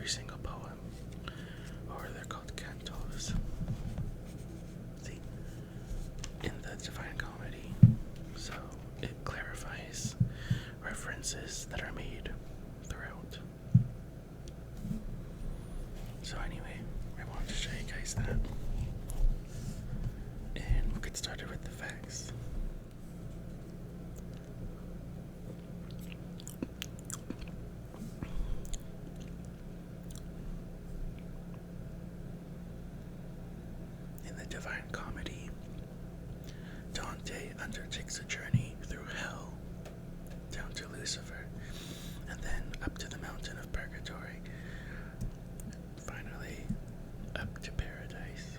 single poem, or they're called Kentos. See, in the Divine Comedy, so it clarifies references that are made throughout. So anyway, I wanted to show you guys that. And we'll get started with the facts. In the Divine Comedy, Dante undertakes a journey through hell down to Lucifer, and then up to the mountain of Purgatory, finally up to paradise.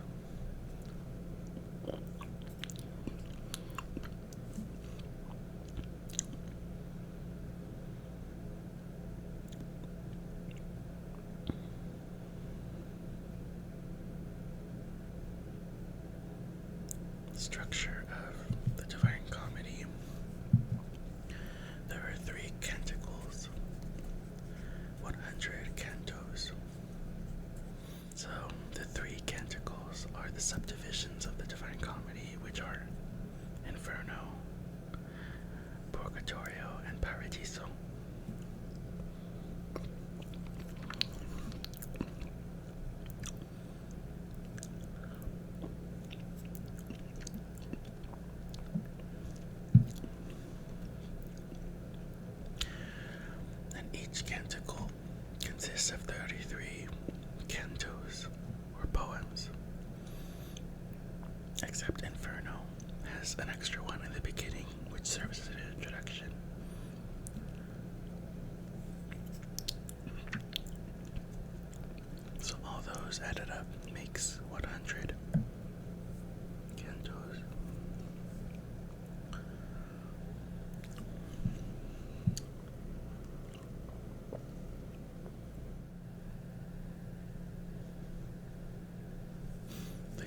The structure of the Divine Comedy. There are 3 canticles, 100 cantos. So the 3 canticles are the subdivisions of the Divine Comedy, which are Inferno, Purgatorio, and Paradiso. Each canticle consists of 33 cantos, or poems, except Inferno has an extra one in the beginning, which serves as an introduction. So all those added up makes 100 cantos.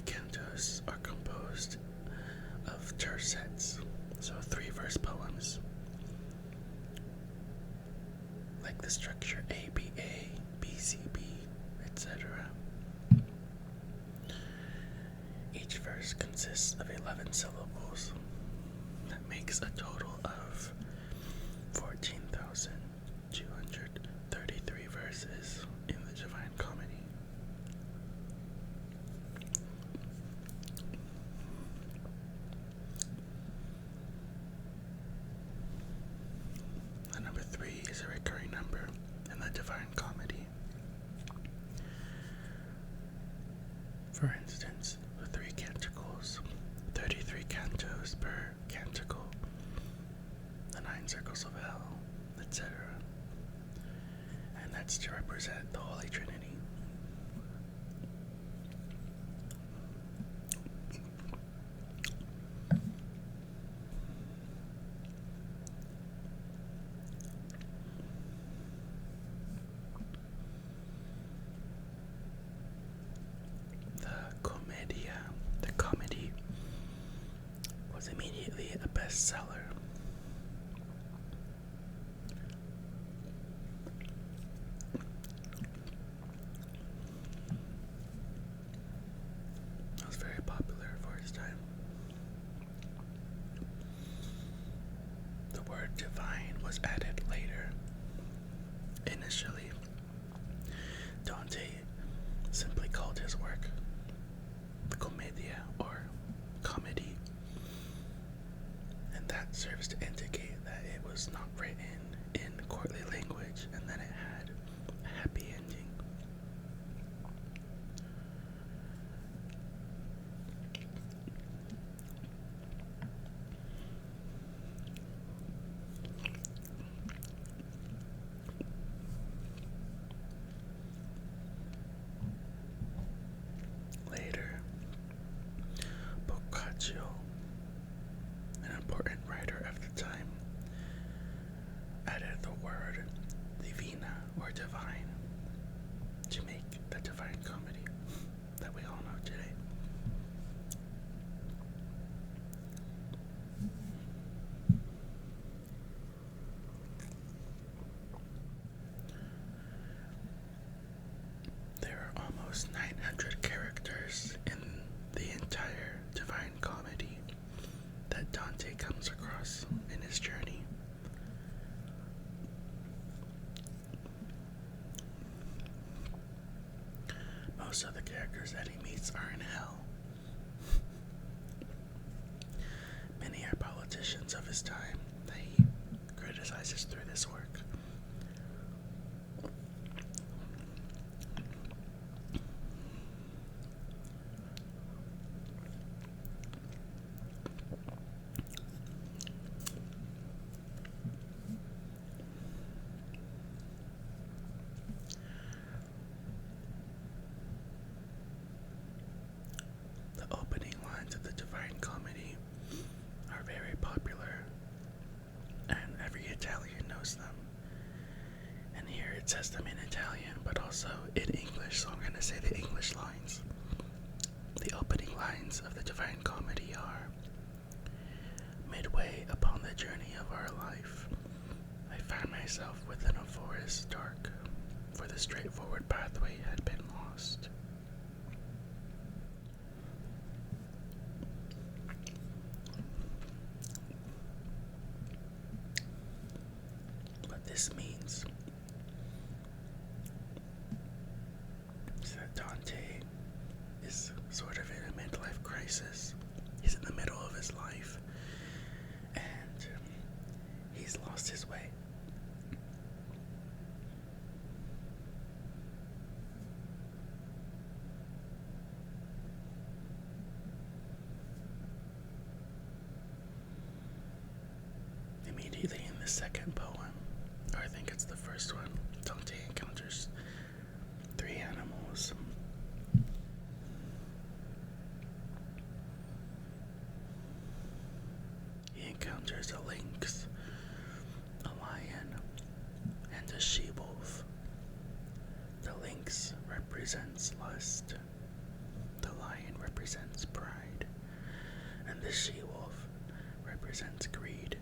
Cantos are composed of tercets, so 3 verse poems, like the structure ABA, BCB, etc. Each verse consists of 11 syllables. That makes a total of 14,233 verses in the Divine Comedy. Number 3 is a recurring number in the Divine Comedy. For instance, the 3 canticles, 33 cantos per canticle, the 9 circles of hell, etc. And that's to represent the Holy Trinity. The comedy, was immediately a bestseller. It was very popular for its time. The word divine was added later. Initially, Dante simply called his work the Commedia, or comedy, and that serves to indicate that it was not written in courtly language and that it had a happy ending. Later, Boccaccio, an important writer of the time, added the word divina, almost 900 characters in the entire Divine Comedy that Dante comes across in his journey. Most of the characters that he meets are in hell. Many are politicians of his time that he criticizes through this work. The opening lines of the Divine Comedy are very popular, and every Italian knows them. And here it says them in Italian, but also in English, so I'm going to say the English lines. The opening lines of the Divine Comedy are, midway upon the journey of our life, I found myself within a forest dark, for the straightforward pathway had been lost. What this means is that Dante is sort of in a midlife crisis. He's in the middle of his life, and he's lost his way. Immediately in the second poem, or I think it's the first one, Dante encounters three animals. He encounters a lynx, a lion, and a she-wolf. The lynx represents lust, the lion represents pride, and the she-wolf represents greed.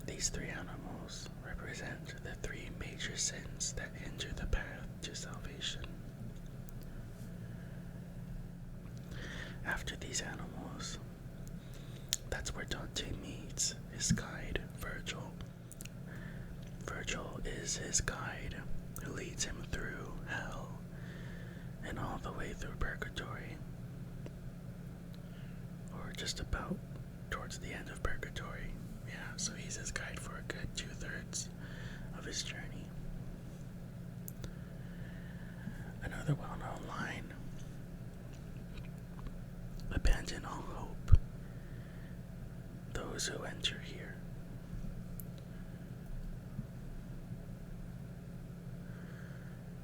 These three animals represent the three major sins that hinder the path to salvation. After these animals, that's where Dante meets his guide, Virgil. Virgil is his guide who leads him through hell and all the way through purgatory, or just about towards the end of purgatory. Yeah, so he's his guide for a good 2/3 of his journey. Another well-known line, abandon all hope, those who enter here.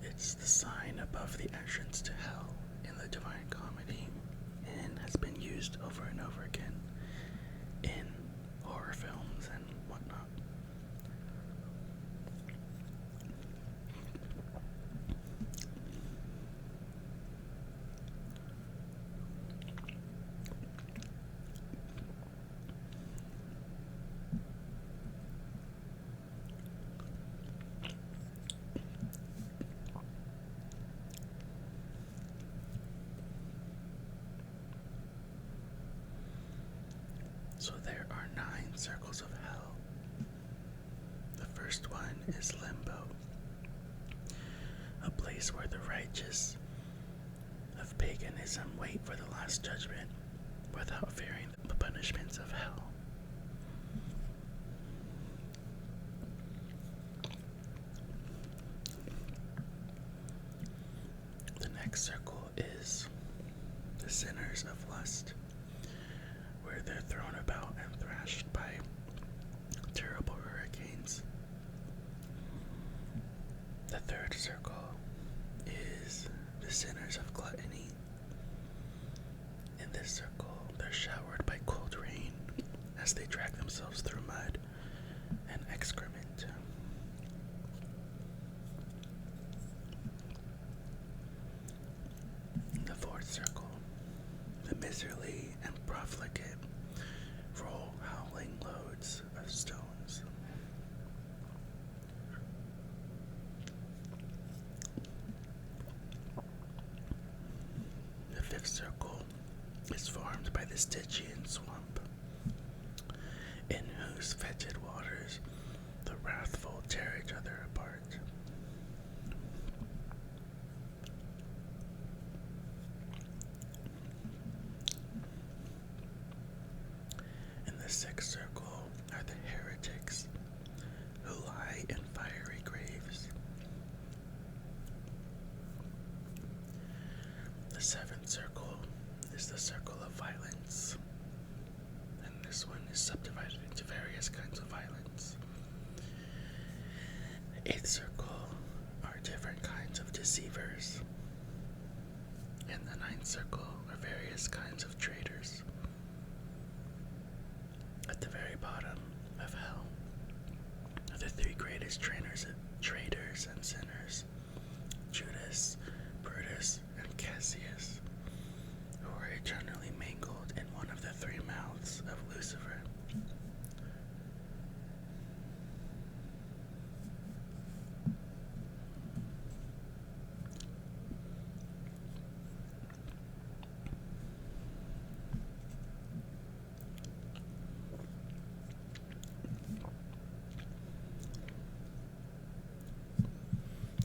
It's the sign above the entrance to hell in the Divine Comedy, and has been used over and over again in horror films and whatnot. So there are 9 circles of hell. The first one is limbo, a place where the righteous of paganism wait for the last judgment without fearing the punishments of hell. The next circle is the sinners of lust, where they're thrown about and thrashed by terrible hurricanes. The third circle is the sinners of gluttony. In this circle, they're showered by cold rain as they drag themselves through mud and excrement. The fourth circle, the miserly and profligate roll howling loads of stones. circle is formed by the Stygian swamp, in whose fetid waters the wrathful tear each other apart. In the sixth circle are the heretics, who lie in fiery graves. The seventh circle is the circle of violence, and this one is subdivided into various kinds of violence. The eighth circle are different kinds of deceivers, and the ninth circle are various kinds of traitors. At the very bottom of hell are the three greatest traitors and sinners, Judas, Brutus, and Cassius, who are eternally mangled in one of the three mouths of Lucifer.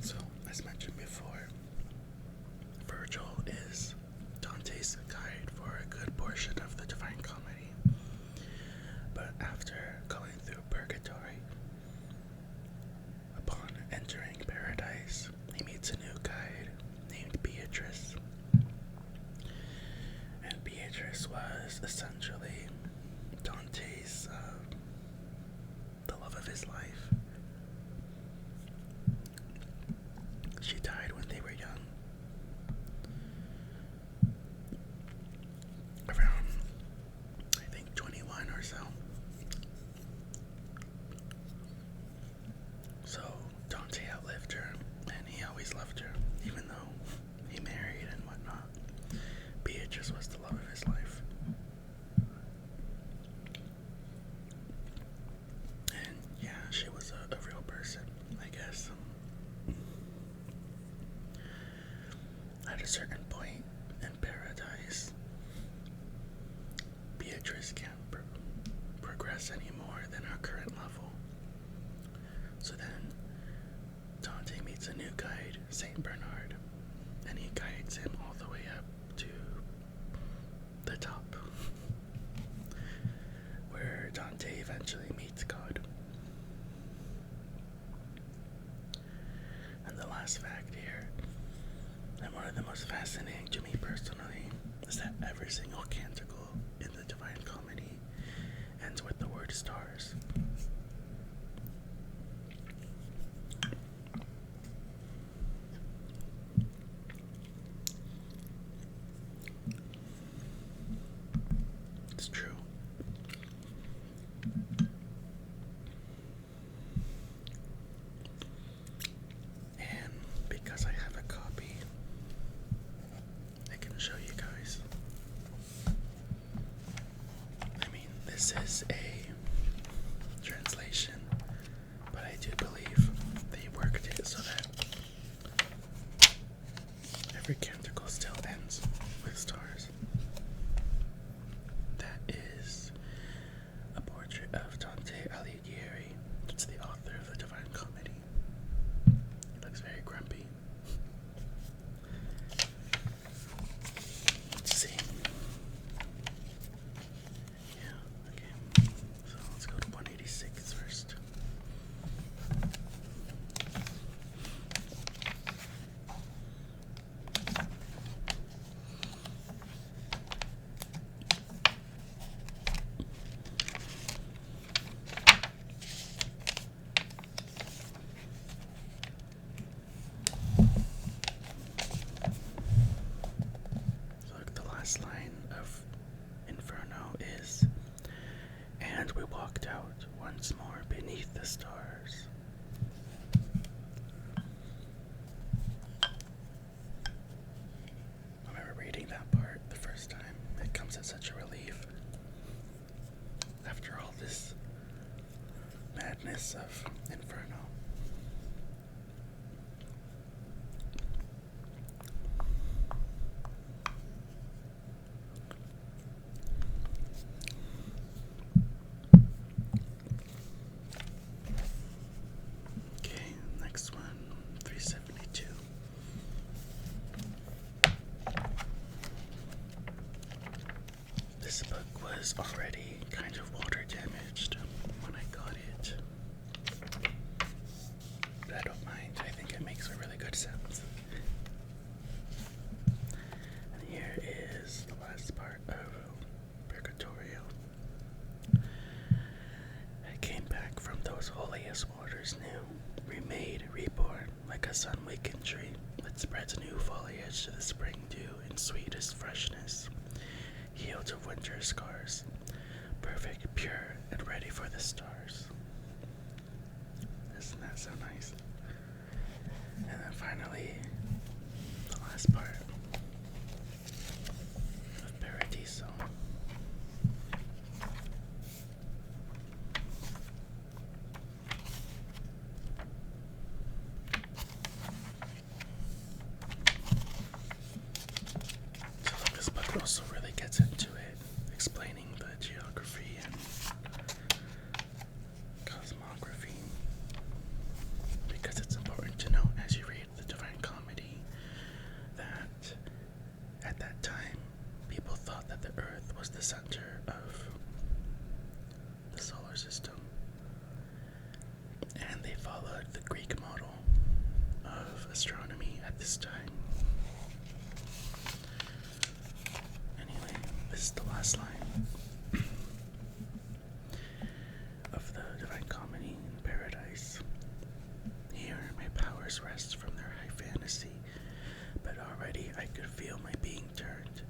So, as mentioned before, Virgil is Dante's guide for a good portion of the Divine Comedy. But after going through purgatory, upon entering paradise, he meets a new guide named Beatrice. And Beatrice was essentially Dante's, the love of his life. She died when they were young, around, I think, 21 or so. So Dante outlived her, and he always loved her, even though he married and whatnot. Beatrice was the love of his life. And yeah, she was a real person, I guess. At a certain point in paradise, Beatrice can't progress any more than her current level. So then Dante meets a new guide, Saint Bernard, and he guides him all the way up to the top, where Dante eventually meets God. And the last fact here, and one of the most fascinating to me personally, is that every single canticle in the Divine Comedy ends with the word stars. It's true. And because I have a copy, I can show you guys. I mean, this is a translation, but I do believe they worked it so that every canticle still ends with stars. That is a portrait of Dante Alighieri. It's the author of the Divine Comedy. He looks very grumpy. Let's see. Yeah, okay. So let's go to 186 first. Line of Inferno is, and we walked out once more beneath the stars. I remember reading that part the first time. It comes as such a relief after all this madness of Inferno. was already kind of water damaged when I got it. But I don't mind, I think it makes a really good sound. And here is the last part of Purgatorio. I came back from those holiest waters new, remade, reborn, like a sun-wakened tree that spreads new foliage to the spring dew in sweetest freshness, healed of winter scars, perfect, pure, and ready for the stars. Isn't that so nice? And then finally, the last part of Paradiso. So this book also really gets into it, explaining the geography and cosmography, because it's important to know as you read the Divine Comedy that at that time people thought that the Earth was the center of the solar system, and they followed the Greek model of astronomy at this time. Anyway, this is the last line of the Divine Comedy in Paradise. Here my powers rest from their high fantasy, but already I could feel my being turned.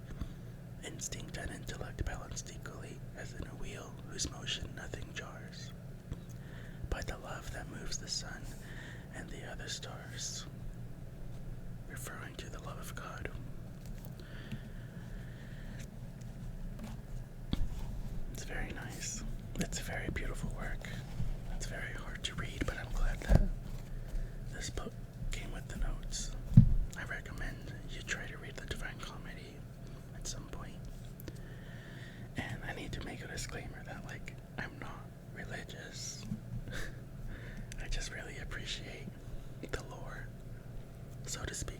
Instinct and intellect balanced equally, as in a wheel whose motion nothing jars. By the love that moves the sun and the other stars, referring to the love of God. It's very nice. It's a very beautiful work. It's very hard to read, but I'm glad that this book came with the notes. I recommend you try to read the Divine Comedy at some point. And I need to make a disclaimer that, like, I'm not religious. I just really appreciate the lore, so to speak.